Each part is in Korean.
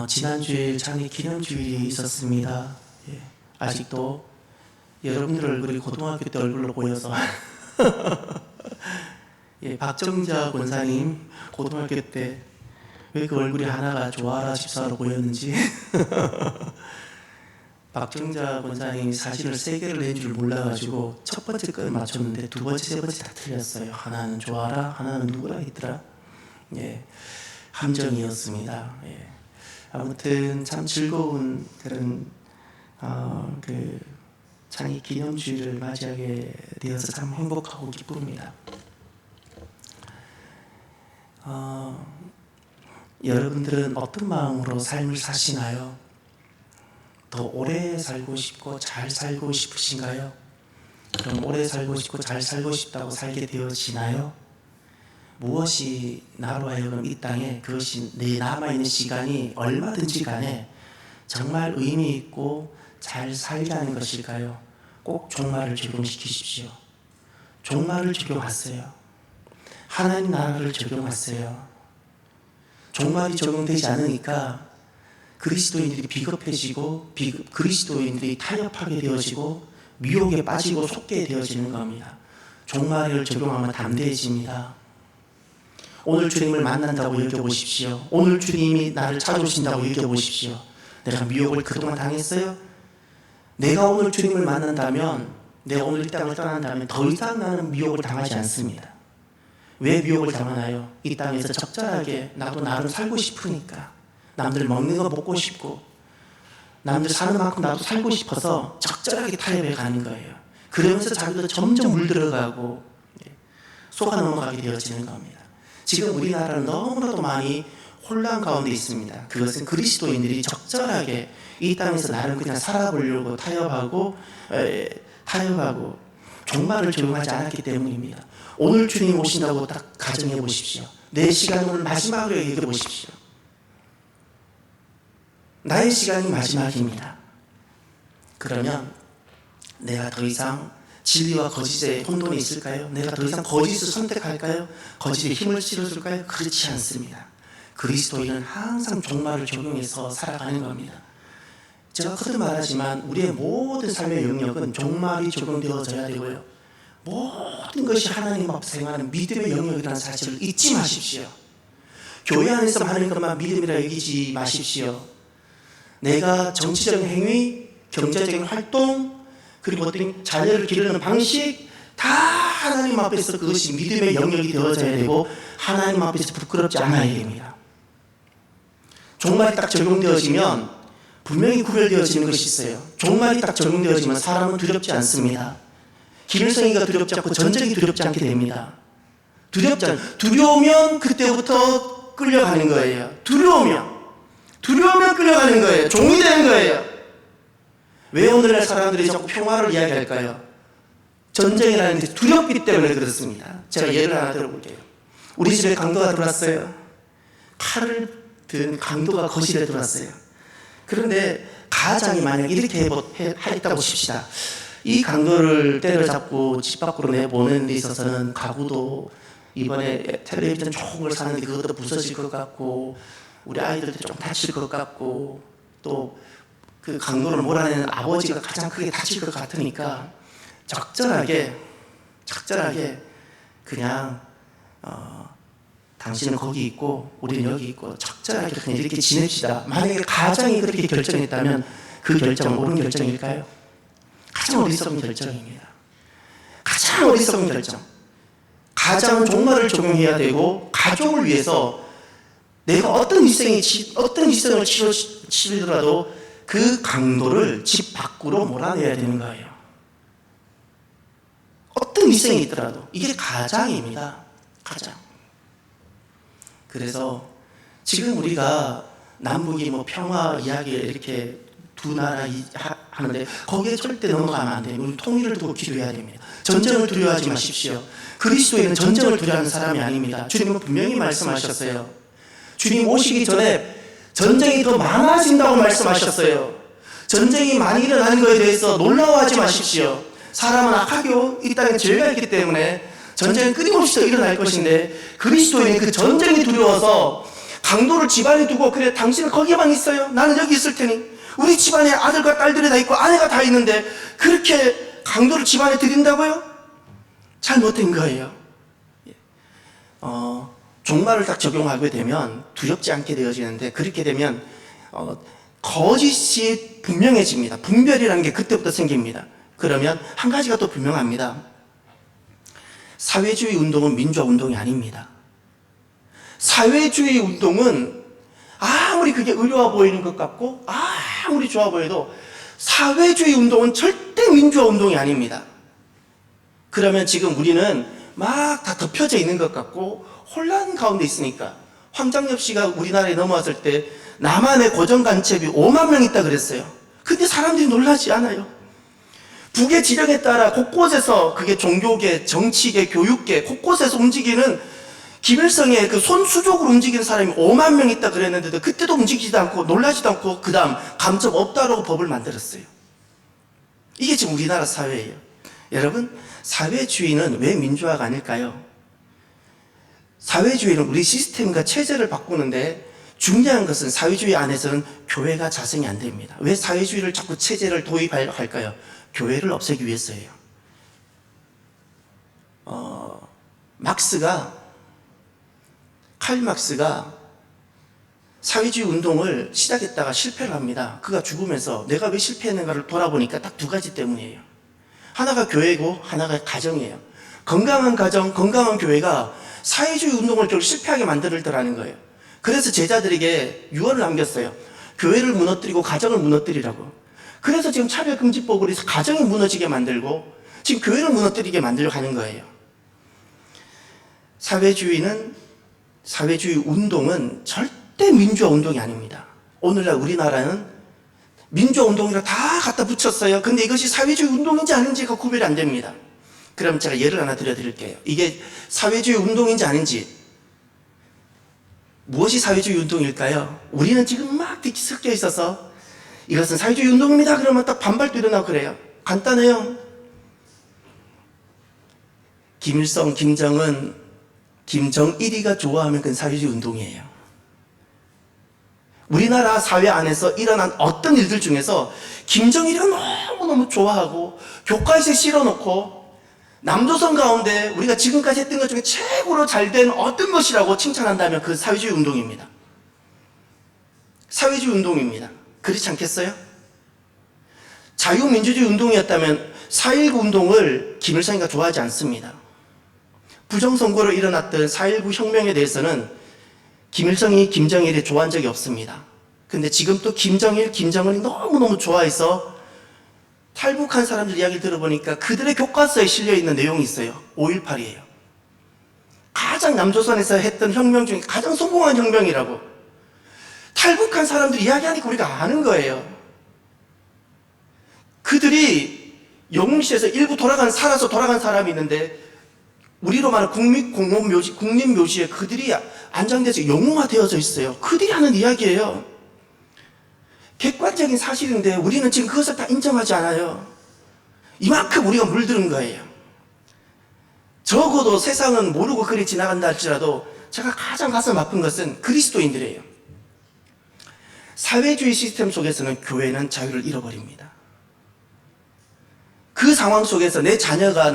지난주에 장애 기념주일이 있었습니다. 예, 아직도 여러분들 얼굴이 고등학교 때 얼굴로 보여서 예, 박정자 권사님 고등학교 때 왜 그 얼굴이 하나가 조아라 집사로 보였는지 박정자 권사님이 사진을 3개를 낸 줄 몰라가지고 첫 번째 걸 맞췄는데 두 번째, 세 번째 다 틀렸어요. 하나는 조아라, 하나는 누구라 했더라? 예, 함정이었습니다. 예. 아무튼 참 즐거운 그런 그 장애 기념주일을 맞이하게 되어서 참 행복하고 기쁩니다. 여러분들은 어떤 마음으로 삶을 사시나요? 더 오래 살고 싶고 잘 살고 싶으신가요? 그럼 오래 살고 싶고 잘 살고 싶다고 살게 되어지나요? 무엇이 나로 하여금 이 땅에 그것이 내 남아있는 시간이 얼마든지 간에 정말 의미 있고 잘 살자는 것일까요? 꼭 종말을 적용시키십시오. 종말을 적용하세요. 하나님 나라를 적용하세요. 종말이 적용되지 않으니까 그리스도인들이 비겁해지고 그리스도인들이 타협하게 되어지고 미혹에 빠지고 속게 되어지는 겁니다. 종말을 적용하면 담대해집니다. 오늘 주님을 만난다고 여겨보십시오. 오늘 주님이 나를 찾아오신다고 여겨보십시오. 내가 미혹을 그동안 당했어요? 내가 오늘 주님을 만난다면, 내가 오늘 이 땅을 떠난다면 더 이상 나는 미혹을 당하지 않습니다. 왜 미혹을 당하나요? 이 땅에서 적절하게 나도 나를 살고 싶으니까. 남들 먹는 거 먹고 싶고 남들 사는 만큼 나도 살고 싶어서 적절하게 타협해 가는 거예요. 그러면서 자기도 점점 물들어가고 속아 넘어가게 되어지는 겁니다. 지금 우리나라는 너무나도 많이 혼란 가운데 있습니다. 그것은 그리스도인들이 적절하게 이 땅에서 나를 그냥 살아보려고 타협하고 종말을 적용하지 않았기 때문입니다. 오늘 주님 오신다고 딱 가정해 보십시오. 내 시간을 마지막으로 얘기해 보십시오. 나의 시간이 마지막입니다. 그러면 내가 더 이상 진리와 거짓의 혼돈에 있을까요? 내가 더 이상 거짓을 선택할까요? 거짓에 힘을 실어줄까요? 그렇지 않습니다. 그리스도인은 항상 종말을 적용해서 살아가는 겁니다. 제가 거듭 말하지만 우리의 모든 삶의 영역은 종말이 적용되어져야 되고요. 모든 것이 하나님 앞에 행하는 믿음의 영역이라는 사실을 잊지 마십시오. 교회 안에서 하는 것만 믿음이라 여기지 마십시오. 내가 정치적인 행위, 경제적인 활동, 그리고 어떤 자녀를 기르는 방식 다 하나님 앞에서 그것이 믿음의 영역이 되어져야 되고 하나님 앞에서 부끄럽지 않아야 됩니다. 종말이 딱 적용되어지면 분명히 구별되어지는 것이 있어요. 종말이 딱 적용되어지면 사람은 두렵지 않습니다. 김일성이가 두렵지 않고 전쟁이 두렵지 않게 됩니다. 두려우면 그때부터 끌려가는 거예요. 두려우면 끌려가는 거예요. 종이 되는 거예요. 왜 오늘날 사람들이 자꾸 평화를 이야기할까요? 전쟁이라는 게 두렵기 때문에 그렇습니다. 제가 예를 하나 들어볼게요. 우리 집에 강도가 들어왔어요. 칼을 든 강도가 거실에 들어왔어요. 그런데 가장이 만약 이렇게 했다고 칩시다. 이 강도를 때려잡고 집 밖으로 내보내는 데 있어서는 가구도 이번에 텔레비전 좋은 걸 사는데 그것도 부서질 것 같고 우리 아이들도 좀 다칠 것 같고 또 그 강도를 몰아내는 아버지가 가장 크게 다칠 것 같으니까 적절하게 그냥 당신은 거기 있고 우리는 여기 있고 적절하게 그냥 이렇게 지냅시다. 만약에 가장이 그렇게 결정했다면 그 결정은 옳은 결정일까요? 가장 어리석은 결정입니다. 가장 어리석은 결정. 가장은 종말을 적용해야 되고 가족을 위해서 내가 어떤 희생을 치르더라도 그 강도를 집 밖으로 몰아내야 되는 거예요. 어떤 희생이 있더라도 이게 가장입니다. 가장. 그래서 지금 우리가 남북이 평화 이야기 이렇게 두 나라 하는데 거기에 절대 넘어가면 안 돼요. 우리 통일을 두고 기도해야 됩니다. 전쟁을 두려워하지 마십시오. 그리스도인은 전쟁을 두려워하는 사람이 아닙니다. 주님은 분명히 말씀하셨어요. 주님 오시기 전에 전쟁이 더 많아진다고 말씀하셨어요. 전쟁이 많이 일어나는 것에 대해서 놀라워하지 마십시오. 사람은 악하고 이 땅에 죄가 있기 때문에 전쟁은 끊임없이 더 일어날 것인데 그리스도인은 그 전쟁이 두려워서 강도를 집안에 두고 그래 당신은 거기에만 있어요. 나는 여기 있을 테니. 우리 집안에 아들과 딸들이 다 있고 아내가 다 있는데 그렇게 강도를 집안에 들인다고요? 잘못된 거예요. 종말을 딱 적용하게 되면 두렵지 않게 되어지는데 그렇게 되면 거짓이 분명해집니다. 분별이라는 게 그때부터 생깁니다. 그러면 한 가지가 또 분명합니다. 사회주의 운동은 민주화 운동이 아닙니다. 사회주의 운동은 아무리 그게 의료화 보이는 것 같고 아무리 좋아 보여도 사회주의 운동은 절대 민주화 운동이 아닙니다. 그러면 지금 우리는 막 다 덮여져 있는 것 같고 혼란 가운데 있으니까 황장엽 씨가 우리나라에 넘어왔을 때 남한의 고정간첩이 5만 명 있다 그랬어요. 근데 사람들이 놀라지 않아요. 북의 지령에 따라 곳곳에서 그게 종교계, 정치계, 교육계 곳곳에서 움직이는 김일성의 그 손수족으로 움직이는 사람이 5만 명 있다 그랬는데도 그때도 움직이지도 않고 놀라지도 않고 그 다음 간첩 없다라고 법을 만들었어요. 이게 지금 우리나라 사회예요. 여러분, 사회주의는 왜 민주화가 아닐까요? 사회주의는 우리 시스템과 체제를 바꾸는데 중요한 것은 사회주의 안에서는 교회가 자성이 안 됩니다. 왜 사회주의를 자꾸 체제를 도입할까요? 교회를 없애기 위해서예요. 칼 막스가 사회주의 운동을 시작했다가 실패를 합니다. 그가 죽으면서 내가 왜 실패했는가를 돌아보니까 딱 두 가지 때문이에요. 하나가 교회고 하나가 가정이에요. 건강한 가정, 건강한 교회가 사회주의 운동을 결국 실패하게 만들더라는 거예요. 그래서 제자들에게 유언을 남겼어요. 교회를 무너뜨리고 가정을 무너뜨리라고. 그래서 지금 차별금지법으로 해서 가정이 무너지게 만들고 지금 교회를 무너뜨리게 만들려고 하는 거예요. 사회주의 운동은 절대 민주화 운동이 아닙니다. 오늘날 우리나라는 민주화 운동이라 다 갖다 붙였어요. 근데 이것이 사회주의 운동인지 아닌지가 구별이 안 됩니다. 그럼 제가 예를 하나 들려드릴게요. 이게 사회주의 운동인지 아닌지. 무엇이 사회주의 운동일까요? 우리는 지금 막 섞여 있어서 이것은 사회주의 운동입니다. 그러면 딱 반발도 일어나고 그래요. 간단해요. 김일성, 김정은, 김정일이가 좋아하면 그건 사회주의 운동이에요. 우리나라 사회 안에서 일어난 어떤 일들 중에서 김정일이가 너무너무 좋아하고 교과서에 실어놓고 남조선 가운데 우리가 지금까지 했던 것 중에 최고로 잘된 어떤 것이라고 칭찬한다면 그 사회주의 운동입니다. 사회주의 운동입니다. 그렇지 않겠어요? 자유민주주의 운동이었다면 4.19 운동을 김일성이가 좋아하지 않습니다. 부정선거로 일어났던 4.19 혁명에 대해서는 김일성이 김정일이 좋아한 적이 없습니다. 근데 지금 또 김정일, 김정은이 너무너무 좋아해서 탈북한 사람들 이야기를 들어보니까 그들의 교과서에 실려있는 내용이 있어요. 5.18이에요. 가장 남조선에서 했던 혁명 중에 가장 성공한 혁명이라고. 탈북한 사람들 이야기하니까 우리가 아는 거예요. 그들이 영웅시에서 일부 살아서 돌아간 사람이 있는데 우리로 말하는 국립묘지에 그들이 안장돼서 영웅화되어져 있어요. 그들이 하는 이야기예요. 객관적인 사실인데 우리는 지금 그것을 다 인정하지 않아요. 이만큼 우리가 물들은 거예요. 적어도 세상은 모르고 그리 지나간다 할지라도 제가 가장 가슴 아픈 것은 그리스도인들이에요. 사회주의 시스템 속에서는 교회는 자유를 잃어버립니다. 그 상황 속에서 내 자녀가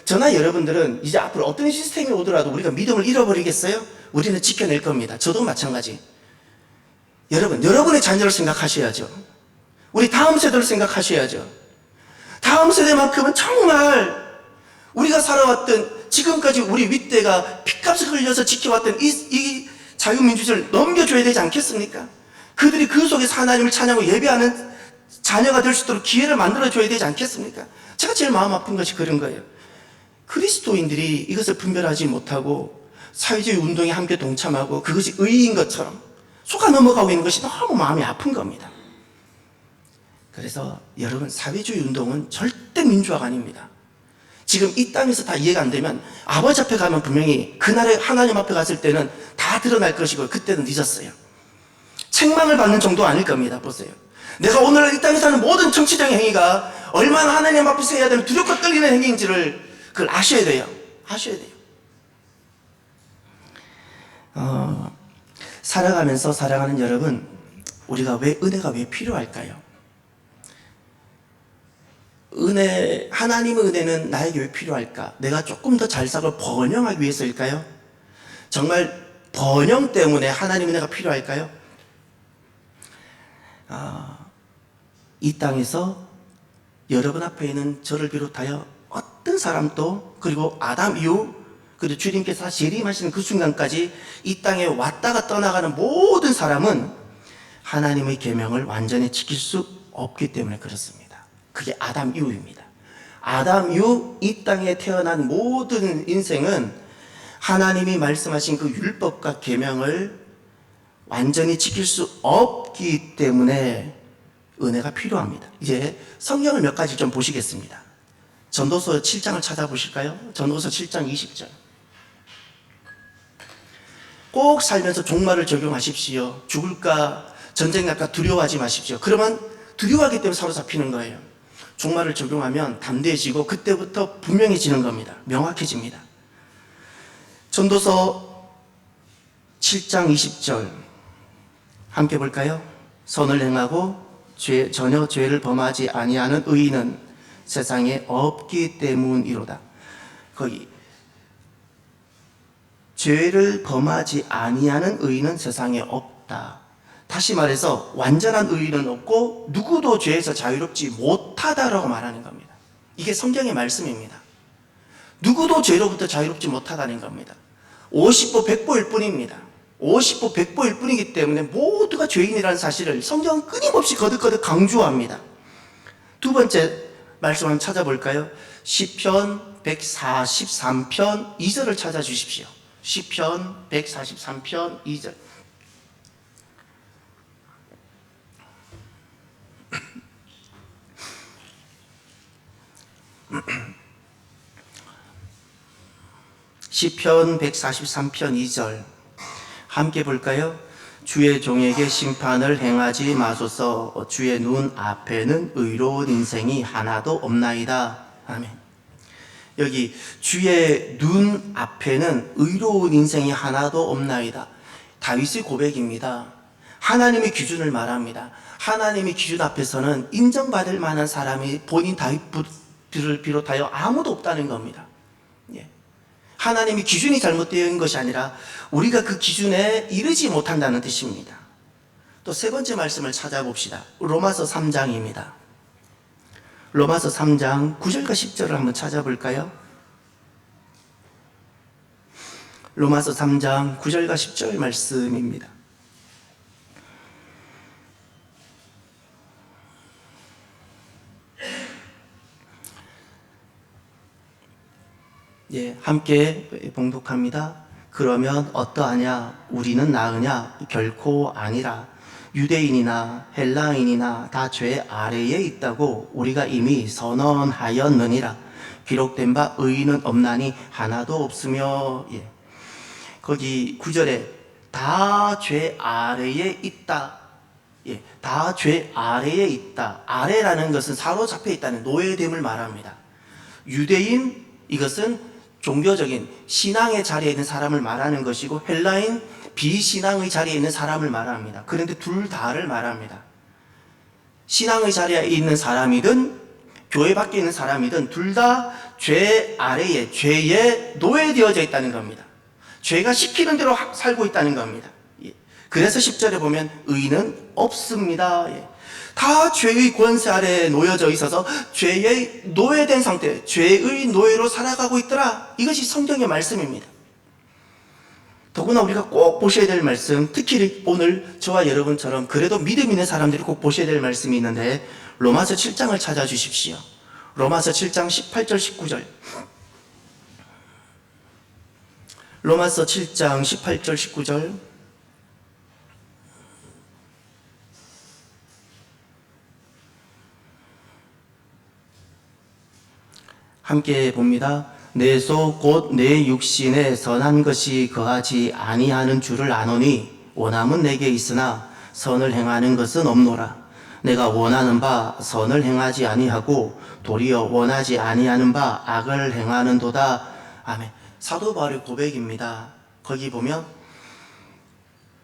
저나 여러분들은 이제 앞으로 어떤 시스템이 오더라도 우리가 믿음을 잃어버리겠어요? 우리는 지켜낼 겁니다. 저도 마찬가지. 여러분의 자녀를 생각하셔야죠. 우리 다음 세대를 생각하셔야죠. 다음 세대만큼은 정말 우리가 살아왔던 지금까지 우리 윗대가 피값을 흘려서 지켜왔던 이 자유민주주의를 넘겨줘야 되지 않겠습니까? 그들이 그 속에서 하나님을 찬양하고 예배하는 자녀가 될 수 있도록 기회를 만들어줘야 되지 않겠습니까? 제가 제일 마음 아픈 것이 그런 거예요. 그리스도인들이 이것을 분별하지 못하고 사회주의 운동에 함께 동참하고 그것이 의의인 것처럼 속아 넘어가고 있는 것이 너무 마음이 아픈 겁니다. 그래서 여러분, 사회주의 운동은 절대 민주화가 아닙니다. 지금 이 땅에서 다 이해가 안 되면 아버지 앞에 가면 분명히 그날에 하나님 앞에 갔을 때는 다 드러날 것이고 그때는 늦었어요. 책망을 받는 정도 아닐 겁니다. 보세요. 내가 오늘 이 땅에서 하는 모든 정치적인 행위가 얼마나 하나님 앞에서 해야 되는 두렵고 떨리는 행위인지를 그걸 아셔야 돼요. 아셔야 돼요. 살아가면서 사랑하는 여러분, 우리가 은혜가 왜 필요할까요? 하나님의 은혜는 나에게 왜 필요할까? 내가 조금 더 잘 살고 번영하기 위해서일까요? 정말 번영 때문에 하나님의 은혜가 필요할까요? 이 땅에서 여러분 앞에 있는 저를 비롯하여 어떤 사람도, 그리고 아담 이후, 그리고 주님께서 재림하시는 그 순간까지 이 땅에 왔다가 떠나가는 모든 사람은 하나님의 계명을 완전히 지킬 수 없기 때문에 그렇습니다. 그게 아담 이후입니다. 아담 이후 이 땅에 태어난 모든 인생은 하나님이 말씀하신 그 율법과 계명을 완전히 지킬 수 없기 때문에 은혜가 필요합니다. 이제 성경을 몇 가지 좀 보시겠습니다. 전도서 7장을 찾아보실까요? 전도서 7장 20절. 꼭 살면서 종말을 적용하십시오. 죽을까, 전쟁 날까 두려워하지 마십시오. 그러면 두려워하기 때문에 사로잡히는 거예요. 종말을 적용하면 담대해지고 그때부터 분명해지는 겁니다. 명확해집니다. 전도서 7장 20절 함께 볼까요? 선을 행하고 전혀 죄를 범하지 아니하는 의인은 세상에 없기 때문이로다. 거기 죄를 범하지 아니하는 의인은 세상에 없다. 다시 말해서 완전한 의인은 없고 누구도 죄에서 자유롭지 못하다라고 말하는 겁니다. 이게 성경의 말씀입니다. 누구도 죄로부터 자유롭지 못하다는 겁니다. 50보 100보일 뿐입니다. 50보 100보일 뿐이기 때문에 모두가 죄인이라는 사실을 성경은 끊임없이 거듭거듭 강조합니다. 두 번째 말씀 한번 찾아볼까요? 시편 143편 2절을 찾아주십시오. 시편 143편 2절. 시편 143편 2절 함께 볼까요? 주의 종에게 심판을 행하지 마소서. 주의 눈 앞에는 의로운 인생이 하나도 없나이다. 아멘. 여기 주의 눈 앞에는 의로운 인생이 하나도 없나이다. 다윗의 고백입니다. 하나님의 기준을 말합니다. 하나님의 기준 앞에서는 인정받을 만한 사람이 본인 다윗을 비롯하여 아무도 없다는 겁니다. 하나님의 기준이 잘못되어 있는 것이 아니라 우리가 그 기준에 이르지 못한다는 뜻입니다. 또 세 번째 말씀을 찾아봅시다. 로마서 3장입니다. 로마서 3장 9절과 10절을 한번 찾아볼까요? 로마서 3장 9절과 10절 말씀입니다. 함께 봉독합니다. 그러면 어떠하냐? 우리는 나으냐? 결코 아니라. 유대인이나 헬라인이나 다 죄 아래에 있다고 우리가 이미 선언하였느니라. 기록된 바 의인은 없나니 하나도 없으며. 거기 9절에 다 죄 아래에 있다. 다 죄 아래에 있다. 아래라는 것은 사로잡혀 있다는 노예됨을 말합니다. 유대인, 이것은 종교적인 신앙의 자리에 있는 사람을 말하는 것이고, 헬라인, 비신앙의 자리에 있는 사람을 말합니다. 그런데 둘 다를 말합니다. 신앙의 자리에 있는 사람이든 교회 밖에 있는 사람이든 둘 다 죄 아래에, 죄에 노예되어져 있다는 겁니다. 죄가 시키는 대로 살고 있다는 겁니다. 그래서 10절에 보면 의인은 없습니다. 다 죄의 권세 아래에 놓여져 있어서 죄의 노예된 상태, 죄의 노예로 살아가고 있더라. 이것이 성경의 말씀입니다. 더구나 우리가 꼭 보셔야 될 말씀, 특히 오늘 저와 여러분처럼 그래도 믿음 있는 사람들이 꼭 보셔야 될 말씀이 있는데, 로마서 7장을 찾아주십시오. 로마서 7장 18절 19절. 로마서 7장 18절 19절. 함께 봅니다. 내 속 곧 내 육신에 선한 것이 거하지 아니하는 줄을 아노니 원함은 내게 있으나 선을 행하는 것은 없노라. 내가 원하는 바 선을 행하지 아니하고 도리어 원하지 아니하는 바 악을 행하는도다. 아멘. 사도 바울의 고백입니다. 거기 보면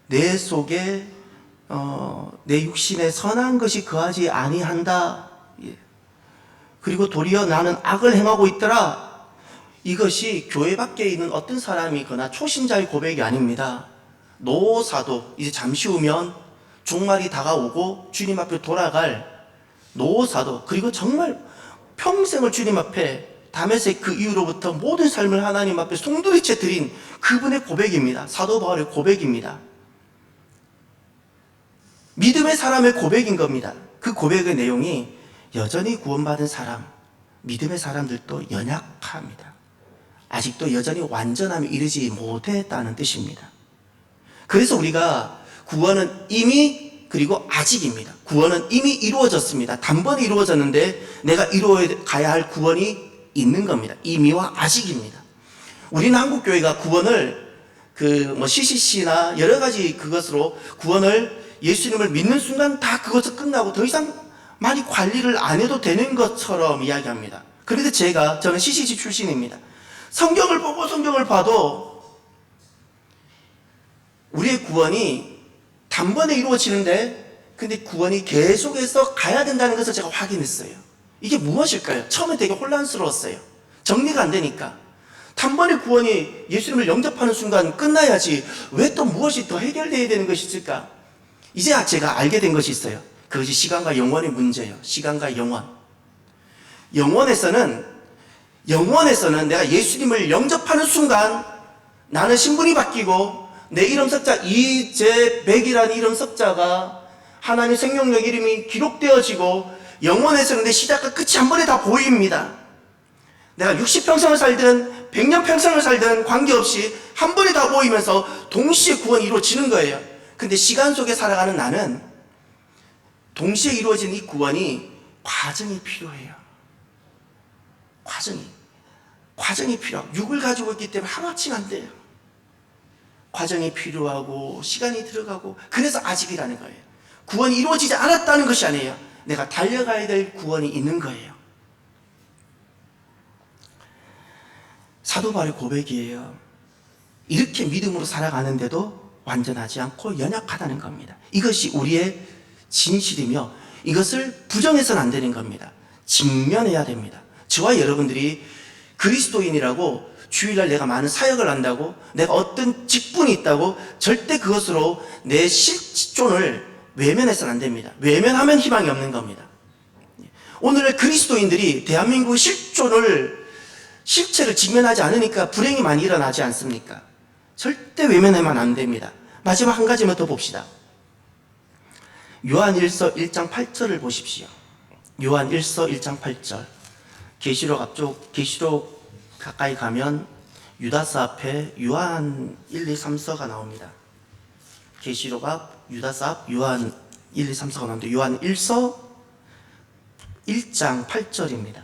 내 속에 내 육신에 선한 것이 거하지 아니한다. 그리고 도리어 나는 악을 행하고 있더라. 이것이 교회 밖에 있는 어떤 사람이거나 초신자의 고백이 아닙니다. 노사도 이제 잠시 후면 종말이 다가오고 주님 앞에 돌아갈 노사도, 그리고 정말 평생을 주님 앞에 다메섹 그 이후로부터 모든 삶을 하나님 앞에 송두리째 드린 그분의 고백입니다. 사도 바울의 고백입니다. 믿음의 사람의 고백인 겁니다. 그 고백의 내용이 여전히 구원받은 사람, 믿음의 사람들도 연약합니다. 아직도 여전히 완전함에 이르지 못했다는 뜻입니다. 그래서 우리가 구원은 이미, 그리고 아직입니다. 구원은 이미 이루어졌습니다. 단번에 이루어졌는데 내가 이루어가야 할 구원이 있는 겁니다. 이미와 아직입니다. 우리는 한국교회가 구원을 CCC나 여러 가지 그것으로 구원을 예수님을 믿는 순간 다 그것을 끝나고 더 이상 많이 관리를 안 해도 되는 것처럼 이야기합니다. 그런데 저는 CCC 출신입니다. 성경을 봐도 우리의 구원이 단번에 이루어지는데, 근데 구원이 계속해서 가야 된다는 것을 제가 확인했어요. 이게 무엇일까요? 처음에 되게 혼란스러웠어요. 정리가 안 되니까. 단번에 구원이 예수님을 영접하는 순간 끝나야지 왜 또 무엇이 더 해결되어야 되는 것이 있을까? 이제 제가 알게 된 것이 있어요. 그것이 시간과 영원의 문제예요. 시간과 영원. 영원에서는 내가 예수님을 영접하는 순간 나는 신분이 바뀌고 내 이름 석자 이재백이라는 이름 석자가 하나님 생명력 이름이 기록되어지고, 영원에서는 내 시작과 끝이 한 번에 다 보입니다. 내가 60평생을 살든 100년 평생을 살든 관계없이 한 번에 다 보이면서 동시에 구원이 이루어지는 거예요. 근데 시간 속에 살아가는 나는 동시에 이루어진 이 구원이 과정이 필요해요. 과정이 필요하고, 육을 가지고 있기 때문에 하루아침 안 돼요. 과정이 필요하고 시간이 들어가고, 그래서 아직이라는 거예요. 구원이 이루어지지 않았다는 것이 아니에요. 내가 달려가야 될 구원이 있는 거예요. 사도 바울의 고백이에요. 이렇게 믿음으로 살아가는데도 완전하지 않고 연약하다는 겁니다. 이것이 우리의 진실이며 이것을 부정해서는 안 되는 겁니다. 직면해야 됩니다. 저와 여러분들이 그리스도인이라고 주일날 내가 많은 사역을 한다고, 내가 어떤 직분이 있다고 절대 그것으로 내 실존을 외면해서는 안 됩니다. 외면하면 희망이 없는 겁니다. 오늘날 그리스도인들이 대한민국의 실체를 직면하지 않으니까 불행이 많이 일어나지 않습니까? 절대 외면하면 안 됩니다. 마지막 한 가지만 더 봅시다. 요한 1서 1장 8절을 보십시오. 요한 1서 1장 8절. 계시록 가까이 가면 유다서 앞에 요한 1, 2, 3서가 나옵니다. 계시록 앞, 유다서 앞, 요한 1, 2, 3서가 나오는데 요한 1서 1장 8절입니다.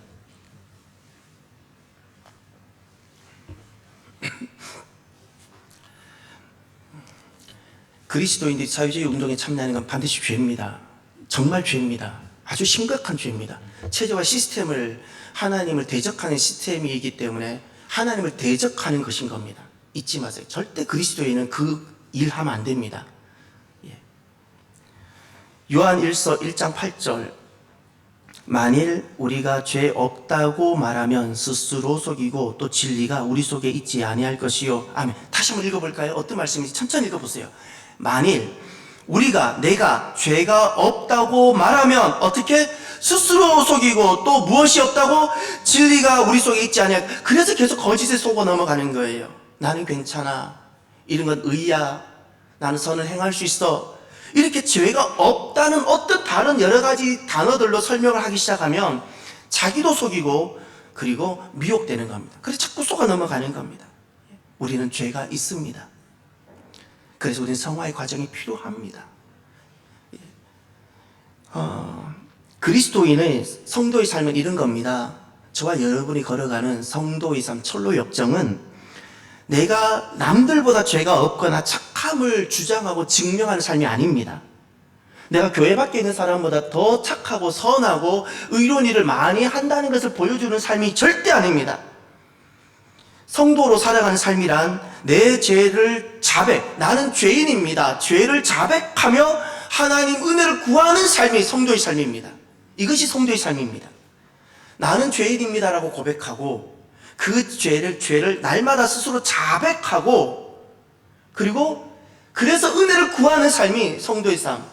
그리스도인들이 사회주의 운동에 참여하는 건 반드시 죄입니다. 정말 죄입니다. 아주 심각한 죄입니다. 체제와 시스템을, 하나님을 대적하는 시스템이기 때문에 하나님을 대적하는 것인 겁니다. 잊지 마세요. 절대 그리스도인은 그 일 하면 안 됩니다. 요한 1서 1장 8절. 만일 우리가 죄 없다고 말하면 스스로 속이고 또 진리가 우리 속에 있지 아니할 것이요. 아멘. 다시 한번 읽어볼까요? 어떤 말씀인지 천천히 읽어보세요. 만일 내가 죄가 없다고 말하면 어떻게? 스스로 속이고 또 무엇이 없다고? 진리가 우리 속에 있지 아니할. 그래서 계속 거짓에 속아 넘어가는 거예요. 나는 괜찮아. 이런 건 의야. 나는 선을 행할 수 있어. 이렇게 죄가 없다는 어떤 다른 여러 가지 단어들로 설명을 하기 시작하면 자기도 속이고 그리고 미혹되는 겁니다. 그래서 자꾸 속아 넘어가는 겁니다. 우리는 죄가 있습니다. 그래서 우리는 성화의 과정이 필요합니다. 그리스도인의 성도의 삶은 이런 겁니다. 저와 여러분이 걸어가는 성도의 삶, 철로 역정은 내가 남들보다 죄가 없거나 착함을 주장하고 증명하는 삶이 아닙니다. 내가 교회 밖에 있는 사람보다 더 착하고 선하고 의로운 일을 많이 한다는 것을 보여주는 삶이 절대 아닙니다. 성도로 살아가는 삶이란 내 죄를 자백, 나는 죄인입니다. 죄를 자백하며 하나님 은혜를 구하는 삶이 성도의 삶입니다. 이것이 성도의 삶입니다. 나는 죄인입니다라고 고백하고 그 죄를 날마다 스스로 자백하고 그리고 그래서 은혜를 구하는 삶이 성도의 삶.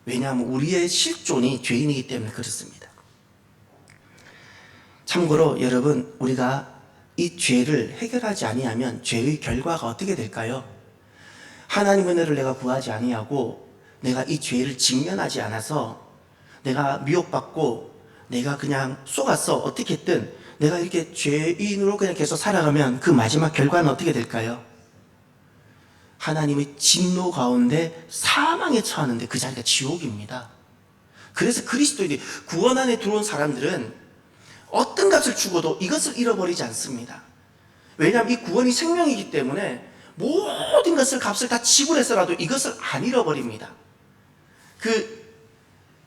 왜냐하면 우리의 실존이 죄인이기 때문에 그렇습니다. 참고로 여러분, 우리가 이 죄를 해결하지 아니하면 죄의 결과가 어떻게 될까요? 하나님 은혜를 내가 구하지 아니하고 내가 이 죄를 직면하지 않아서 내가 미혹받고 내가 그냥 속았어. 어떻게 했든 내가 이렇게 죄인으로 그냥 계속 살아가면 그 마지막 결과는 어떻게 될까요? 하나님의 진노 가운데 사망에 처하는데 그 자리가 지옥입니다. 그래서 그리스도인이 구원 안에 들어온 사람들은 어떤 값을 주고도 이것을 잃어버리지 않습니다. 왜냐하면 이 구원이 생명이기 때문에 모든 것을 값을 다 지불해서라도 이것을 안 잃어버립니다. 그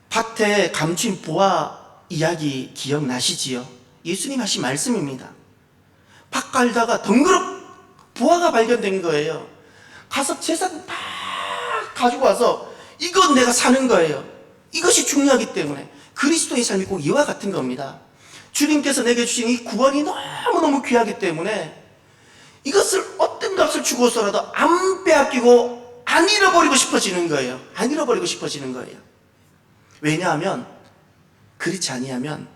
밭에 감춘 보화 이야기 기억나시지요? 예수님 하신 말씀입니다. 밭 갈다가 덩그럭 보화가 발견된 거예요. 가서 재산 다 가지고 와서 이건 내가 사는 거예요. 이것이 중요하기 때문에 그리스도의 삶이 꼭 이와 같은 겁니다. 주님께서 내게 주신 이 구원이 너무너무 귀하기 때문에 이것을 어떤 값을 주고서라도 안 빼앗기고 안 잃어버리고 싶어지는 거예요. 안 잃어버리고 싶어지는 거예요. 왜냐하면 그렇지 아니하면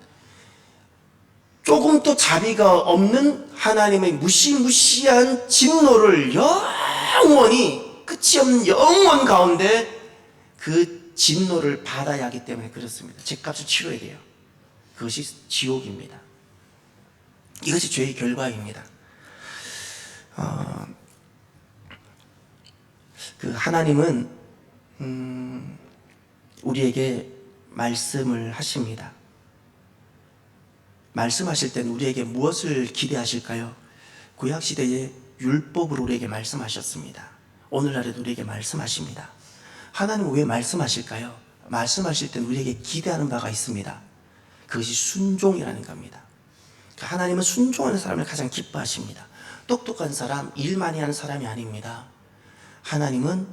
조금도 자비가 없는 하나님의 무시무시한 진노를 영원히 끝이 없는 영원 가운데 그 진노를 받아야 하기 때문에 그렇습니다. 죄값을 치러야 돼요. 그것이 지옥입니다. 이것이 죄의 결과입니다. 그 하나님은 우리에게 말씀을 하십니다. 말씀하실 때는 우리에게 무엇을 기대하실까요? 구약시대에 율법으로 우리에게 말씀하셨습니다. 오늘날에도 우리에게 말씀하십니다. 하나님은 왜 말씀하실까요? 말씀하실 때는 우리에게 기대하는 바가 있습니다. 그것이 순종이라는 겁니다. 하나님은 순종하는 사람을 가장 기뻐하십니다. 똑똑한 사람, 일 많이 하는 사람이 아닙니다. 하나님은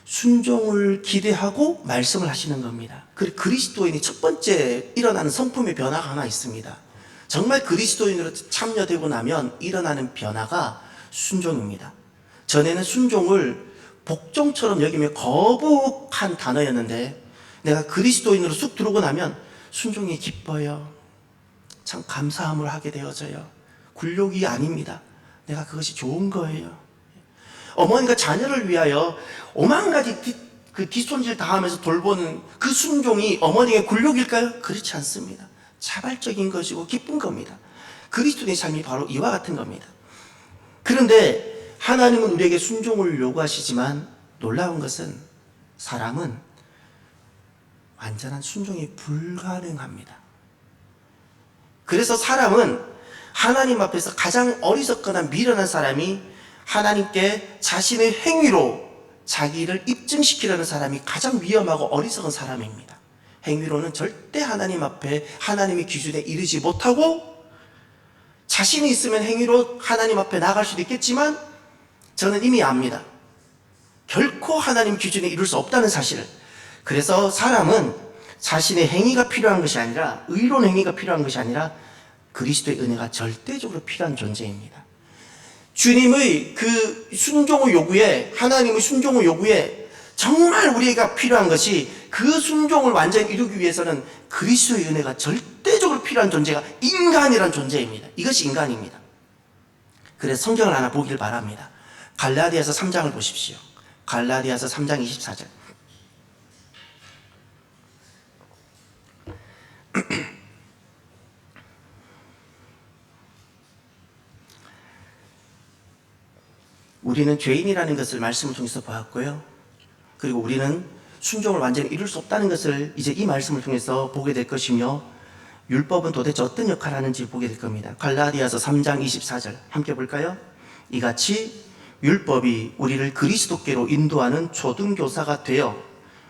순종을 기대하고 말씀을 하시는 겁니다. 그리스도인이 첫 번째 일어나는 성품의 변화가 하나 있습니다. 정말 그리스도인으로 참여되고 나면 일어나는 변화가 순종입니다. 전에는 순종을 복종처럼 여기며 거북한 단어였는데 내가 그리스도인으로 쑥 들어오고 나면 순종이 기뻐요. 참 감사함을 하게 되어져요. 굴욕이 아닙니다. 내가 그것이 좋은 거예요. 어머니가 자녀를 위하여 오만 가지 뒷손질 다 하면서 돌보는 그 순종이 어머니의 굴욕일까요? 그렇지 않습니다. 자발적인 것이고 기쁜 겁니다. 그리스도의 삶이 바로 이와 같은 겁니다. 그런데 하나님은 우리에게 순종을 요구하시지만 놀라운 것은 사람은 완전한 순종이 불가능합니다. 그래서 사람은 하나님 앞에서 가장 어리석거나 미련한 사람이 하나님께 자신의 행위로 자기를 입증시키려는 사람이 가장 위험하고 어리석은 사람입니다. 행위로는 절대 하나님 앞에 하나님의 기준에 이르지 못하고 자신이 있으면 행위로 하나님 앞에 나갈 수도 있겠지만 저는 이미 압니다. 결코 하나님 기준에 이룰 수 없다는 사실을. 그래서 사람은 자신의 행위가 필요한 것이 아니라 의로운 행위가 필요한 것이 아니라 그리스도의 은혜가 절대적으로 필요한 존재입니다. 주님의 그 순종의 요구에 하나님의 순종의 요구에 정말 우리가 필요한 것이 그 순종을 완전히 이루기 위해서는 그리스도의 은혜가 절대적으로 필요한 존재가 인간이란 존재입니다. 이것이 인간입니다. 그래서 성경을 하나 보길 바랍니다. 갈라디아서 3장을 보십시오. 갈라디아서 3장 24절. 우리는 죄인이라는 것을 말씀을 통해서 보았고요. 그리고 우리는 순종을 완전히 이룰 수 없다는 것을 이제 이 말씀을 통해서 보게 될 것이며 율법은 도대체 어떤 역할을 하는지 보게 될 겁니다. 갈라디아서 3장 24절 함께 볼까요? 이같이 율법이 우리를 그리스도께로 인도하는 초등교사가 되어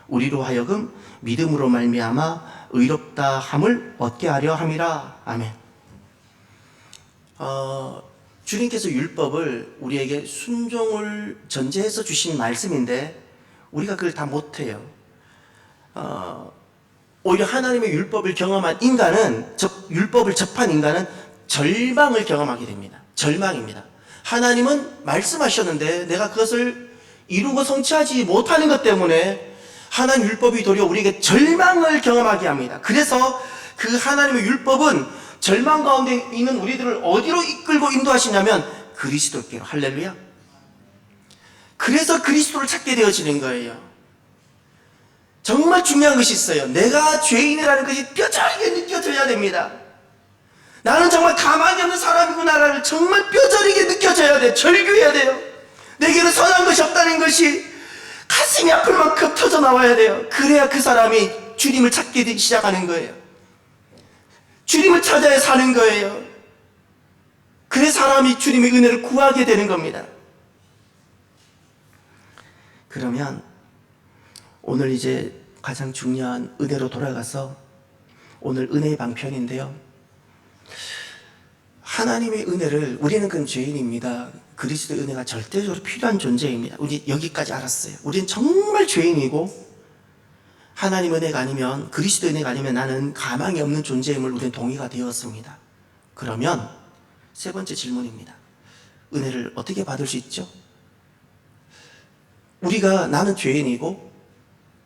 우리로 하여금 믿음으로 말미암아 의롭다 함을 얻게 하려 함이라. 아멘. 주님께서 율법을 우리에게 순종을 전제해서 주신 말씀인데 우리가 그걸 다 못해요. 오히려 하나님의 율법을 경험한 인간은, 율법을 접한 인간은 절망을 경험하게 됩니다. 절망입니다. 하나님은 말씀하셨는데 내가 그것을 이루고 성취하지 못하는 것 때문에 하나님 율법이 도리어 우리에게 절망을 경험하게 합니다. 그래서 그 하나님의 율법은 절망 가운데 있는 우리들을 어디로 이끌고 인도하시냐면 그리스도께로. 할렐루야. 그래서 그리스도를 찾게 되어지는 거예요. 정말 중요한 것이 있어요. 내가 죄인이라는 것이 뼈저리게 느껴져야 됩니다. 나는 정말 가망이 없는 사람이구나를 정말 뼈저리게 느껴져야 돼요. 절규해야 돼요. 내게는 선한 것이 없다는 것이 가슴이 아플 만큼 터져 나와야 돼요. 그래야 그 사람이 주님을 찾게 시작하는 거예요. 주님을 찾아야 사는 거예요. 그래 사람이 주님의 은혜를 구하게 되는 겁니다. 그러면 오늘 이제 가장 중요한 은혜로 돌아가서 오늘 은혜의 방편인데요. 하나님의 은혜를, 우리는 그건 죄인입니다. 그리스도의 은혜가 절대적으로 필요한 존재입니다. 우리 여기까지 알았어요. 우리는 정말 죄인이고 하나님 은혜가 아니면, 그리스도 은혜가 아니면 나는 가망이 없는 존재임을 우리는 동의가 되었습니다. 그러면 세 번째 질문입니다. 은혜를 어떻게 받을 수 있죠? 우리가, 나는 죄인이고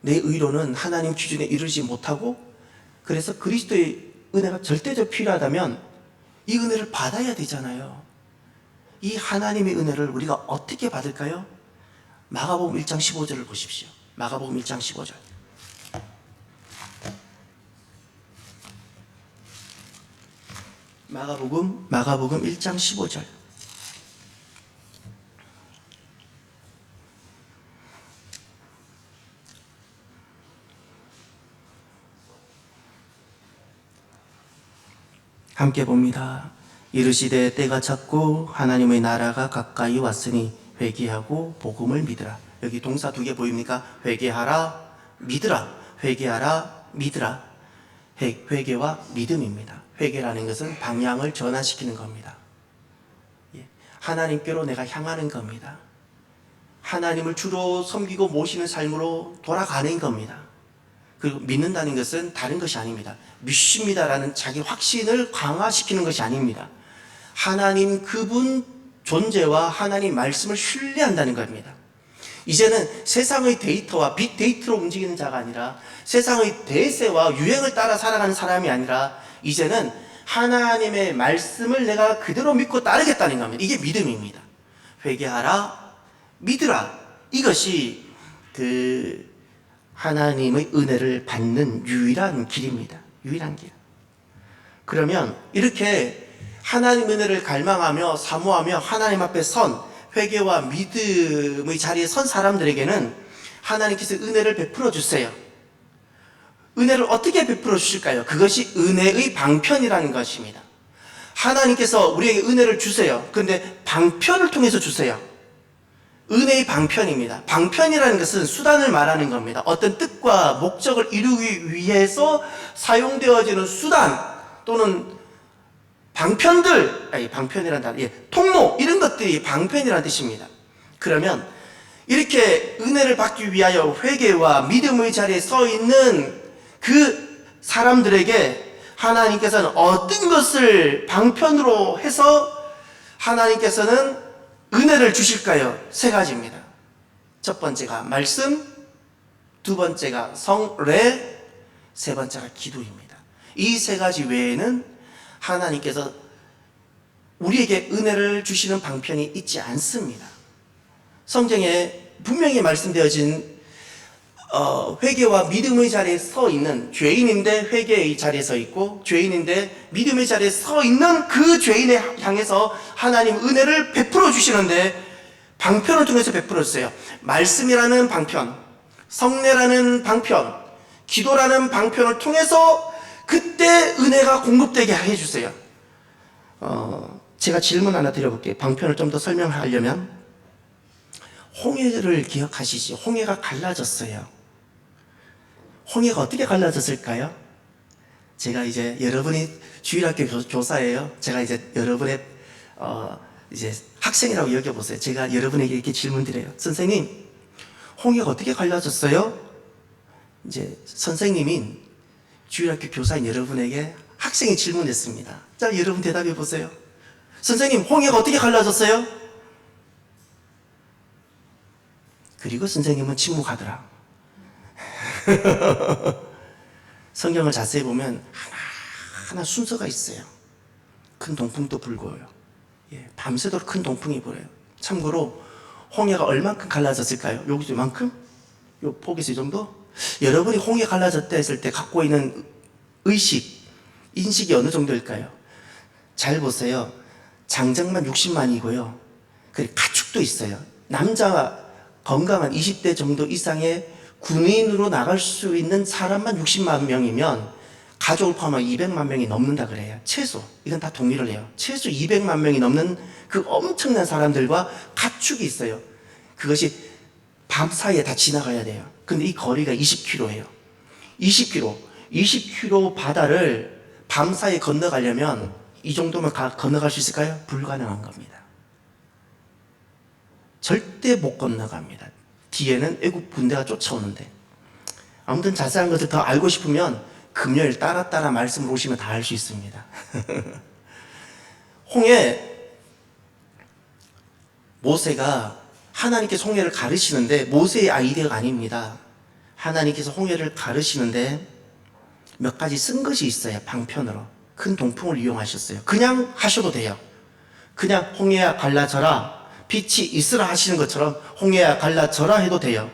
내 의로는 하나님 기준에 이르지 못하고 그래서 그리스도의 은혜가 절대적으로 필요하다면 이 은혜를 받아야 되잖아요. 이 하나님의 은혜를 우리가 어떻게 받을까요? 마가복음 1장 15절을 보십시오. 마가복음 1장 15절. 마가복음 1장 15절. 함께 봅니다. 이르시되 때가 찼고 하나님의 나라가 가까이 왔으니 회개하고 복음을 믿으라. 여기 동사 두 개 보입니까? 회개하라, 믿으라. 회개하라, 믿으라. 회개와 믿음입니다. 회개라는 것은 방향을 전환시키는 겁니다. 하나님께로 내가 향하는 겁니다. 하나님을 주로 섬기고 모시는 삶으로 돌아가는 겁니다. 그리고 믿는다는 것은 다른 것이 아닙니다. 믿습니다라는 자기 확신을 강화시키는 것이 아닙니다. 하나님 그분 존재와 하나님 말씀을 신뢰한다는 겁니다. 이제는 세상의 데이터와 빅데이터로 움직이는 자가 아니라 세상의 대세와 유행을 따라 살아가는 사람이 아니라 이제는 하나님의 말씀을 내가 그대로 믿고 따르겠다는 겁니다. 이게 믿음입니다. 회개하라, 믿으라. 이것이 하나님의 은혜를 받는 유일한 길입니다. 유일한 길. 그러면 이렇게 하나님 은혜를 갈망하며 사모하며 하나님 앞에 선, 회개와 믿음의 자리에 선 사람들에게는 하나님께서 은혜를 베풀어 주세요. 은혜를 어떻게 베풀어 주실까요? 그것이 은혜의 방편이라는 것입니다. 하나님께서 우리에게 은혜를 주세요. 그런데 방편을 통해서 주세요. 은혜의 방편입니다. 방편이라는 것은 수단을 말하는 겁니다. 어떤 뜻과 목적을 이루기 위해서 사용되어지는 수단 또는 방편들, 방편이라는 단어, 통로, 이런 것들이 방편이라는 뜻입니다. 그러면 이렇게 은혜를 받기 위하여 회개와 믿음의 자리에 서 있는 그 사람들에게 하나님께서는 어떤 것을 방편으로 해서 하나님께서는 은혜를 주실까요? 세 가지입니다. 첫 번째가 말씀, 두 번째가 성례, 세 번째가 기도입니다. 이 세 가지 외에는 하나님께서 우리에게 은혜를 주시는 방편이 있지 않습니다. 성경에 분명히 말씀되어진 회개와 믿음의 자리에 서 있는, 죄인인데 회개의 자리에 서 있고 죄인인데 믿음의 자리에 서 있는 그 죄인에 향해서 하나님 은혜를 베풀어 주시는데 방편을 통해서 베풀어 주세요. 말씀이라는 방편, 성례라는 방편, 기도라는 방편을 통해서 그때 은혜가 공급되게 해주세요. 제가 질문 하나 드려볼게요. 방편을 좀 더 설명하려면, 홍해를 기억하시죠? 홍해가 갈라졌어요. 홍해가 어떻게 갈라졌을까요? 제가 이제 여러분이 주일학교 교사예요. 제가 이제 여러분의 이제 학생이라고 여겨보세요. 제가 여러분에게 이렇게 질문 드려요. 선생님, 홍해가 어떻게 갈라졌어요? 이제 선생님인 주일학교 교사인 여러분에게 학생이 질문했습니다. 자, 여러분 대답해 보세요. 선생님, 홍해가 어떻게 갈라졌어요? 그리고 선생님은 침묵하더라. 성경을 자세히 보면 하나하나 순서가 있어요. 큰 동풍도 불고요. 예, 밤새도록 큰 동풍이 불어요. 참고로 홍해가 얼만큼 갈라졌을까요? 여기서 이만큼? 요 폭에서 이 정도? 여러분이 홍해 갈라졌다 했을 때 갖고 있는 의식, 인식이 어느 정도일까요? 잘 보세요. 장정만 60만이고요. 가축도 있어요. 남자와 건강한 20대 정도 이상의 군인으로 나갈 수 있는 사람만 60만 명이면 가족을 포함하면 200만 명이 넘는다 그래요. 최소. 이건 다 동의를 해요. 최소 200만 명이 넘는 그 엄청난 사람들과 가축이 있어요. 그것이 밤 사이에 다 지나가야 돼요. 근데 이 거리가 20km예요. 20km 바다를 밤 사이에 건너가려면 이 정도면 건너갈 수 있을까요? 불가능한 겁니다. 절대 못 건너갑니다. 뒤에는 애국 군대가 쫓아오는데. 아무튼 자세한 것을 더 알고 싶으면 금요일 따라 말씀을 오시면 다 알 수 있습니다. 홍해, 모세가 하나님께서 홍해를 가르치는데 모세의 아이디어가 아닙니다. 하나님께서 홍해를 가르치는데 몇 가지 쓴 것이 있어요. 방편으로. 큰 동풍을 이용하셨어요. 그냥 하셔도 돼요. 그냥 홍해야 갈라져라, 빛이 있으라 하시는 것처럼 홍해야 갈라져라 해도 돼요.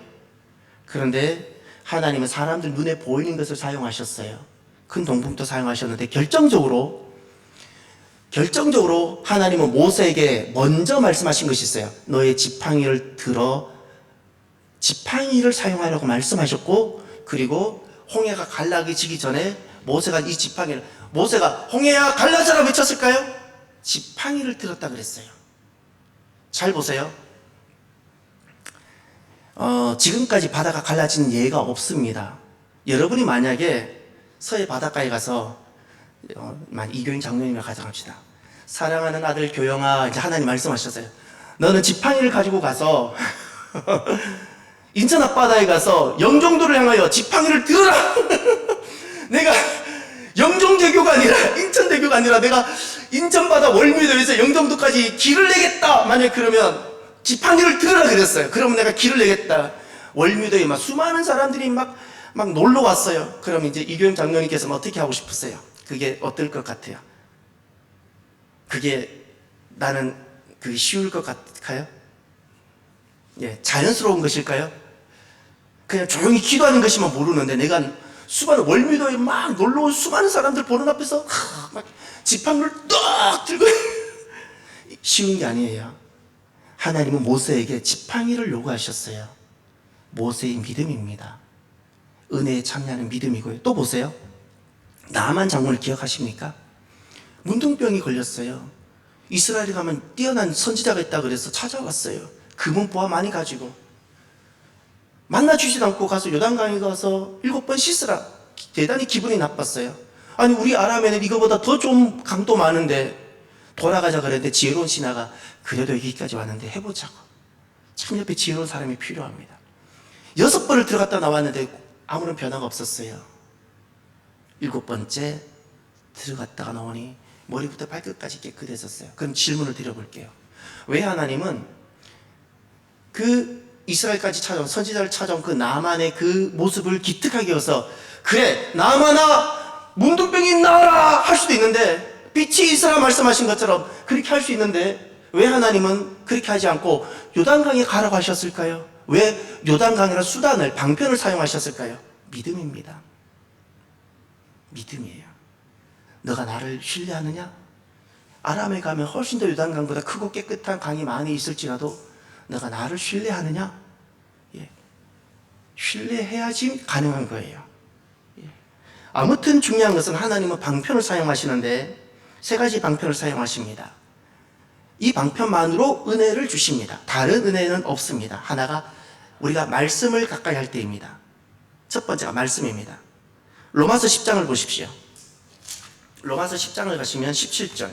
그런데 하나님은 사람들 눈에 보이는 것을 사용하셨어요. 큰 동풍도 사용하셨는데 결정적으로 하나님은 모세에게 먼저 말씀하신 것이 있어요. 너의 지팡이를 들어, 지팡이를 사용하라고 말씀하셨고, 그리고 홍해가 갈라지기 전에 모세가 이 지팡이를, 모세가 홍해야 갈라져라 외쳤을까요? 지팡이를 들었다 그랬어요. 잘 보세요. 지금까지 바다가 갈라지는 예가 없습니다. 여러분이 만약에 서해 바닷가에 가서 이교인 장로님을 가정합시다. 사랑하는 아들 교영아, 이제 하나님 말씀하셨어요. 너는 지팡이를 가지고 가서 인천 앞바다에 가서 영종도를 향하여 지팡이를 들어라. 내가 영종대교가 아니라 인천대교가 아니라 내가 인천바다 월미도에서 영종도까지 길을 내겠다. 만약 그러면 지팡이를 들으라 그랬어요. 그러면 내가 길을 내겠다. 월미도에 막 수많은 사람들이 막 놀러 왔어요. 그럼 이제 이교영 장로님께서는 어떻게 하고 싶으세요? 그게 어떨 것 같아요? 그게 나는 그게 쉬울 것 같아요? 예, 자연스러운 것일까요? 그냥 조용히 기도하는 것이면 모르는데 내가 수많은 월미도에 막 놀러 온 수많은 사람들 보는 앞에서 막 지팡이를 딱 들고 쉬운 게 아니에요. 하나님은 모세에게 지팡이를 요구하셨어요. 모세의 믿음입니다. 은혜에 참여하는 믿음이고요. 또 보세요. 나만 장군을 기억하십니까? 문둥병이 걸렸어요. 이스라엘에 가면 뛰어난 선지자가 있다 그래서 찾아갔어요. 금은보화 많이 가지고 만나주지도 않고 가서 요단강에 가서 7번 씻으라. 대단히 기분이 나빴어요. 아니 우리 아람에는 이거보다 더 좀 강도 많은데 돌아가자 그랬는데 지혜로운 신하가 그래도 여기까지 왔는데 해보자고. 참 옆에 지혜로운 사람이 필요합니다. 6번을 들어갔다 나왔는데 아무런 변화가 없었어요. 7번째 들어갔다가 나오니 머리부터 발끝까지 깨끗해졌어요. 그럼 질문을 드려볼게요. 왜 하나님은 그 이스라엘까지 찾아온 선지자를 찾아온 그 나만의 그 모습을 기특하게 여서 그래 나만아 문둥병이 나아라 할 수도 있는데 빛이 있으라 말씀하신 것처럼 그렇게 할 수 있는데 왜 하나님은 그렇게 하지 않고 요단강에 가라고 하셨을까요? 왜 요단강이라는 수단을 방편을 사용하셨을까요? 믿음입니다. 믿음이에요. 너가 나를 신뢰하느냐? 아람에 가면 훨씬 더 요단강보다 크고 깨끗한 강이 많이 있을지라도 너가 나를 신뢰하느냐? 예. 신뢰해야지 가능한 거예요. 예. 아무튼 중요한 것은 하나님은 방편을 사용하시는데 3가지 방편을 사용하십니다. 이 방편만으로 은혜를 주십니다. 다른 은혜는 없습니다. 하나가 우리가 말씀을 가까이 할 때입니다. 첫 번째가 말씀입니다. 로마서 10장을 보십시오. 로마서 10장을 가시면 17절.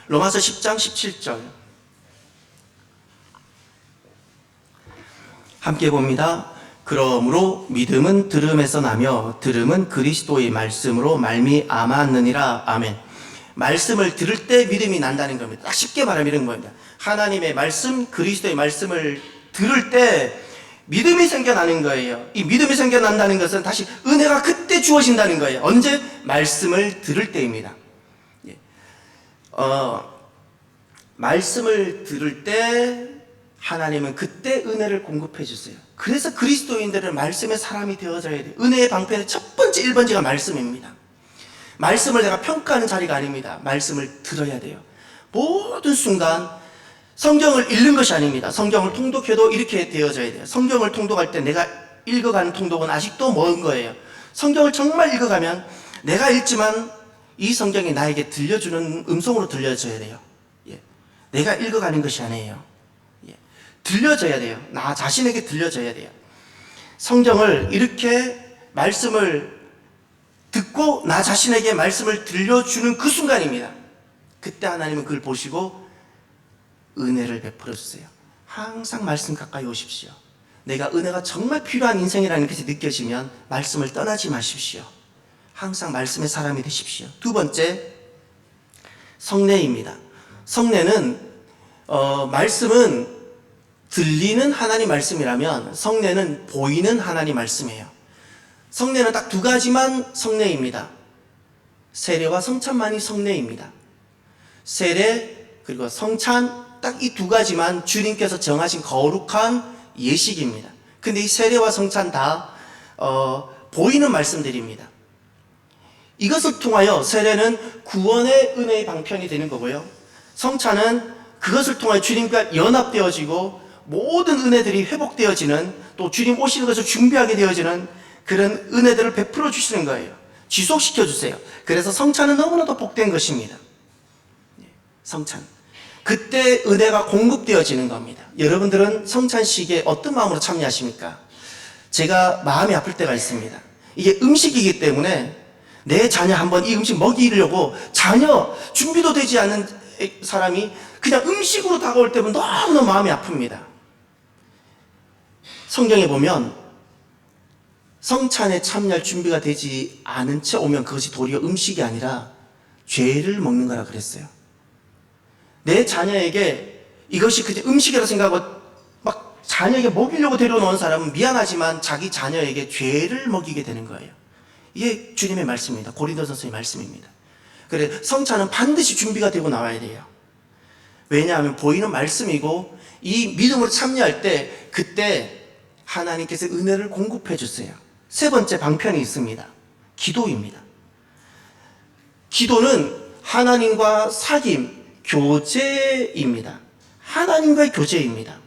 로마서 10장 17절 함께 봅니다. 그러므로 믿음은 들음에서 나며 들음은 그리스도의 말씀으로 말미암았느니라. 아멘. 말씀을 들을 때 믿음이 난다는 겁니다. 딱 쉽게 말하면 이런 겁니다. 하나님의 말씀, 그리스도의 말씀을 들을 때 믿음이 생겨나는 거예요. 이 믿음이 생겨난다는 것은 다시 은혜가 그때 주어진다는 거예요. 언제? 말씀을 들을 때입니다. 말씀을 들을 때 하나님은 그때 은혜를 공급해 주세요. 그래서 그리스도인들은 말씀의 사람이 되어져야 돼요. 은혜의 방편의 첫 번째 1번지가 말씀입니다. 말씀을 내가 평가하는 자리가 아닙니다. 말씀을 들어야 돼요. 모든 순간 성경을 읽는 것이 아닙니다. 성경을 통독해도 이렇게 되어져야 돼요. 성경을 통독할 때 내가 읽어가는 통독은 아직도 먼 거예요. 성경을 정말 읽어가면 내가 읽지만 이 성경이 나에게 들려주는 음성으로 들려져야 돼요. 내가 읽어가는 것이 아니에요. 들려져야 돼요. 나 자신에게 들려져야 돼요. 성경을 이렇게 말씀을 듣고 나 자신에게 말씀을 들려주는 그 순간입니다. 그때 하나님은 그걸 보시고 은혜를 베풀어 주세요. 항상 말씀 가까이 오십시오. 내가 은혜가 정말 필요한 인생이라는 것이 느껴지면 말씀을 떠나지 마십시오. 항상 말씀의 사람이 되십시오. 두 번째, 성례입니다. 성례는 말씀은 들리는 하나님 말씀이라면 성례는 보이는 하나님 말씀이에요. 성례는 딱 두 가지만 성례입니다. 세례와 성찬만이 성례입니다. 세례 그리고 성찬 딱 이 두 가지만 주님께서 정하신 거룩한 예식입니다. 근데 이 세례와 성찬 다 보이는 말씀들입니다. 이것을 통하여 세례는 구원의 은혜의 방편이 되는 거고요. 성찬은 그것을 통하여 주님과 연합되어지고 모든 은혜들이 회복되어지는, 또 주님 오시는 것을 준비하게 되어지는 그런 은혜들을 베풀어 주시는 거예요. 지속시켜 주세요. 그래서 성찬은 너무나도 복된 것입니다. 성찬. 그때 은혜가 공급되어지는 겁니다. 여러분들은 성찬식에 어떤 마음으로 참여하십니까? 제가 마음이 아플 때가 있습니다. 이게 음식이기 때문에 내 자녀 한번 이 음식 먹이려고 자녀 준비도 되지 않은 사람이 그냥 음식으로 다가올 때면 너무너무 마음이 아픕니다. 성경에 보면 성찬에 참여할 준비가 되지 않은 채 오면 그것이 도리어 음식이 아니라 죄를 먹는 거라 그랬어요. 내 자녀에게 이것이 그냥 음식이라고 생각하고 막 자녀에게 먹이려고 데려놓은 사람은 미안하지만 자기 자녀에게 죄를 먹이게 되는 거예요. 이게 주님의 말씀입니다. 고린도전서의 말씀입니다. 그래, 성찬은 반드시 준비가 되고 나와야 돼요. 왜냐하면 보이는 말씀이고 이 믿음으로 참여할 때 그때 하나님께서 은혜를 공급해 주세요. 세 번째 방편이 있습니다. 기도입니다. 기도는 하나님과 사귐, 교제입니다. 하나님과의 교제입니다.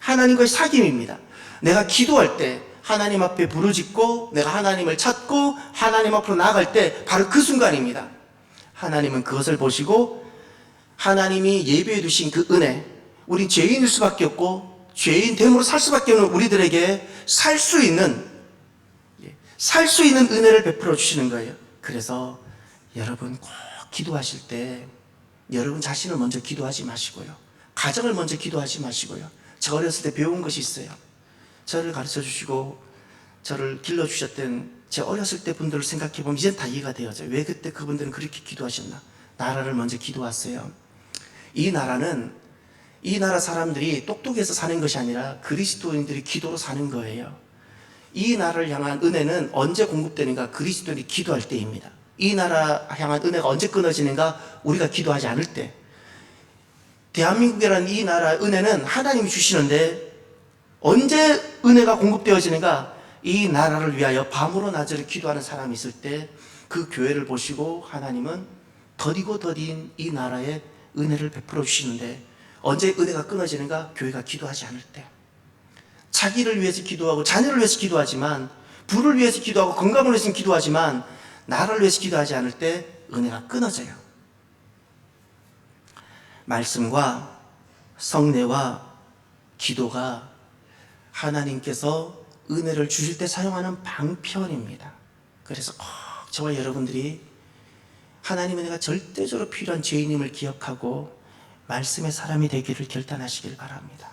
하나님과의 사귐입니다. 내가 기도할 때 하나님 앞에 부르짖고 내가 하나님을 찾고 하나님 앞으로 나아갈 때 바로 그 순간입니다. 하나님은 그것을 보시고 하나님이 예비해 두신 그 은혜, 우린 죄인일 수밖에 없고 죄인 됨으로 살 수밖에 없는 우리들에게 살 수 있는 은혜를 베풀어 주시는 거예요. 그래서 여러분 꼭 기도하실 때 여러분 자신을 먼저 기도하지 마시고요. 가정을 먼저 기도하지 마시고요. 저 어렸을 때 배운 것이 있어요. 저를 가르쳐 주시고 저를 길러주셨던 제 어렸을 때 분들을 생각해 보면 이젠 다 이해가 되어져요. 왜 그때 그분들은 그렇게 기도하셨나? 나라를 먼저 기도하세요. 이 나라 사람들이 똑똑해서 사는 것이 아니라 그리스도인들이 기도로 사는 거예요. 이 나라를 향한 은혜는 언제 공급되는가? 그리스도인이 기도할 때입니다. 이 나라 향한 은혜가 언제 끊어지는가? 우리가 기도하지 않을 때. 대한민국이라는 이 나라 은혜는 하나님이 주시는데 언제 은혜가 공급되어지는가? 이 나라를 위하여 밤으로 낮으로 기도하는 사람이 있을 때 그 교회를 보시고 하나님은 더디고 더딘 이 나라에 은혜를 베풀어 주시는데 언제 은혜가 끊어지는가? 교회가 기도하지 않을 때. 자기를 위해서 기도하고 자녀를 위해서 기도하지만, 부를 위해서 기도하고 건강을 위해서 기도하지만 나를 위해서 기도하지 않을 때 은혜가 끊어져요. 말씀과 성례와 기도가 하나님께서 은혜를 주실 때 사용하는 방편입니다. 그래서 꼭 저와 여러분들이 하나님 은혜가 절대적으로 필요한 죄인임을 기억하고 말씀의 사람이 되기를 결단하시길 바랍니다.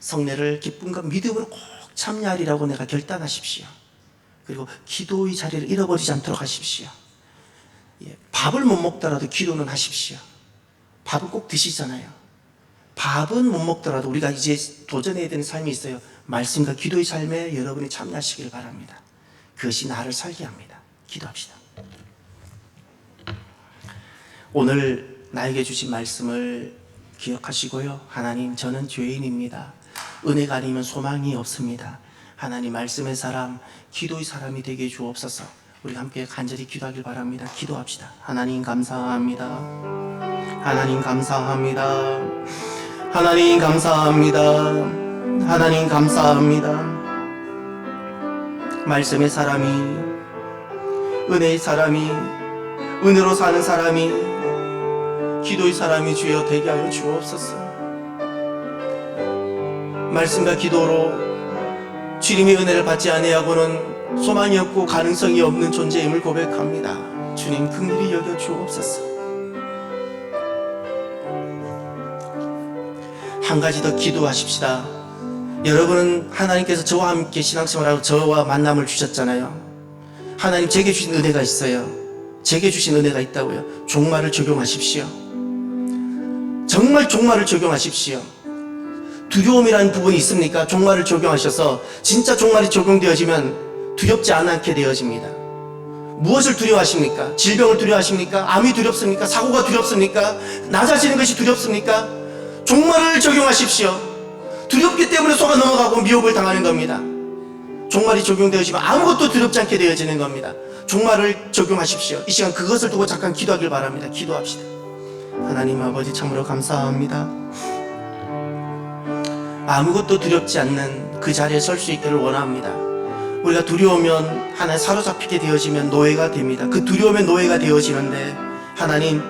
성례를 기쁨과 믿음으로 꼭 참여하리라고 내가 결단하십시오. 그리고 기도의 자리를 잃어버리지 않도록 하십시오. 밥을 못 먹더라도 기도는 하십시오. 밥은 꼭 드시잖아요. 밥은 못 먹더라도 우리가 이제 도전해야 되는 삶이 있어요. 말씀과 기도의 삶에 여러분이 참여하시길 바랍니다. 그것이 나를 살게 합니다. 기도합시다. 오늘 나에게 주신 말씀을 기억하시고요. 하나님, 저는 죄인입니다. 은혜가 아니면 소망이 없습니다. 하나님, 말씀의 사람, 기도의 사람이 되게 주옵소서. 우리 함께 간절히 기도하길 바랍니다. 기도합시다. 하나님 감사합니다. 하나님 감사합니다. 하나님 감사합니다. 하나님 감사합니다. 말씀의 사람이, 은혜의 사람이, 은혜로 사는 사람이, 기도의 사람이 주여 되게 하여 주옵소서. 말씀과 기도로 주님의 은혜를 받지 아니하고는 소망이 없고 가능성이 없는 존재임을 고백합니다. 주님 긍휼히 여겨 주옵소서. 한 가지 더 기도하십시다. 여러분은 하나님께서 저와 함께 신앙생활하고 저와 만남을 주셨잖아요. 하나님 제게 주신 은혜가 있어요. 제게 주신 은혜가 있다고요. 종말을 적용하십시오. 정말 종말을 적용하십시오. 두려움이라는 부분이 있습니까? 종말을 적용하셔서 진짜 종말이 적용되어지면 두렵지 않게 되어집니다. 무엇을 두려워하십니까? 질병을 두려워하십니까? 암이 두렵습니까? 사고가 두렵습니까? 낮아지는 것이 두렵습니까? 종말을 적용하십시오. 두렵기 때문에 속아 넘어가고 미혹을 당하는 겁니다. 종말이 적용되어지면 아무것도 두렵지 않게 되어지는 겁니다. 종말을 적용하십시오. 이 시간 그것을 두고 잠깐 기도하길 바랍니다. 기도합시다. 하나님 아버지, 참으로 감사합니다. 아무것도 두렵지 않는 그 자리에 설 수 있기를 원합니다. 우리가 두려우면 하나님 사로잡히게 되어지면 노예가 됩니다. 그 두려움의 노예가 되어지는데 하나님,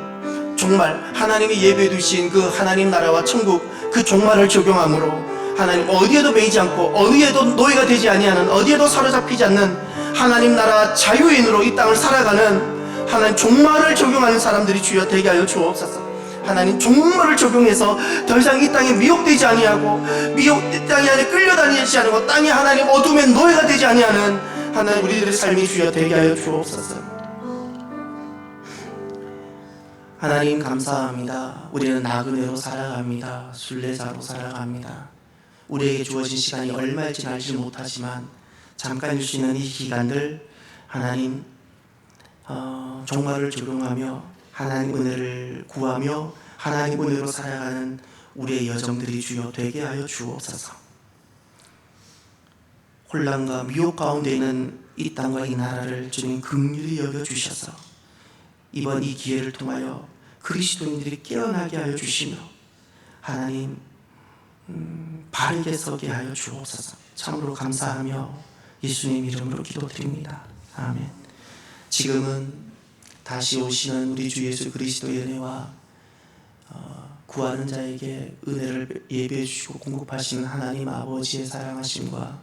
정말 하나님이 예배해 두신 그 하나님 나라와 천국, 그 종말을 적용함으로 하나님 어디에도 매이지 않고 어디에도 노예가 되지 아니하는, 어디에도 사로잡히지 않는 하나님 나라 자유인으로 이 땅을 살아가는 하나님 종말을 적용하는 사람들이 주여 되게 하여 주옵소서. 하나님 종말을 적용해서 더 이상 이 땅에 미혹되지 아니하고 이 땅에 안에 끌려다니지 않고 땅이 하나님 어둠의 노예가 되지 아니하는 하나님 우리들의 삶이 주여 되게 하여 주옵소서. 하나님 감사합니다. 우리는 나그네로 살아갑니다. 순례자로 살아갑니다. 우리에게 주어진 시간이 얼마일지 알지 못하지만 잠깐 줄 수 있는 이 기간들 하나님 종말을 적용하며 하나님 은혜를 구하며 하나님 은혜로 살아가는 우리의 여정들이 주여 되게 하여 주옵소서. 혼란과 미혹 가운데 있는 이 땅과 이 나라를 주님 긍휼히 여겨주셔서 이번 이 기회를 통하여 그리스도인들이 깨어나게 하여 주시며 하나님 바르게 서게 하여 주옵소서. 참으로 감사하며 예수님 이름으로 기도드립니다. 아멘. 지금은 다시 오시는 우리 주 예수 그리스도의 은혜와 구하는 자에게 은혜를 예비해 주시고 공급하시는 하나님 아버지의 사랑하심과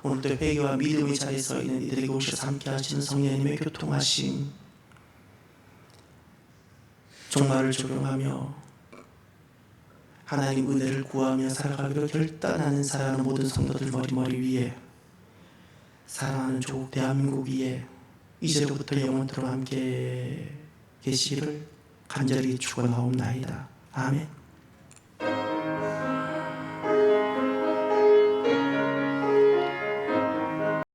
오늘도 회개와 믿음의 자리에 서 있는 이들에게 오셔서 함께 하시는 성령님의 교통하심, 종말을 적용하며 하나님 은혜를 구하며 살아가기로 결단하는 사랑하는 모든 성도들 머리 위에, 사랑하는 조국 대한민국 위에 이제로부터 영원토록 함께 계시기를 간절히 축원하옵나이다. 아멘.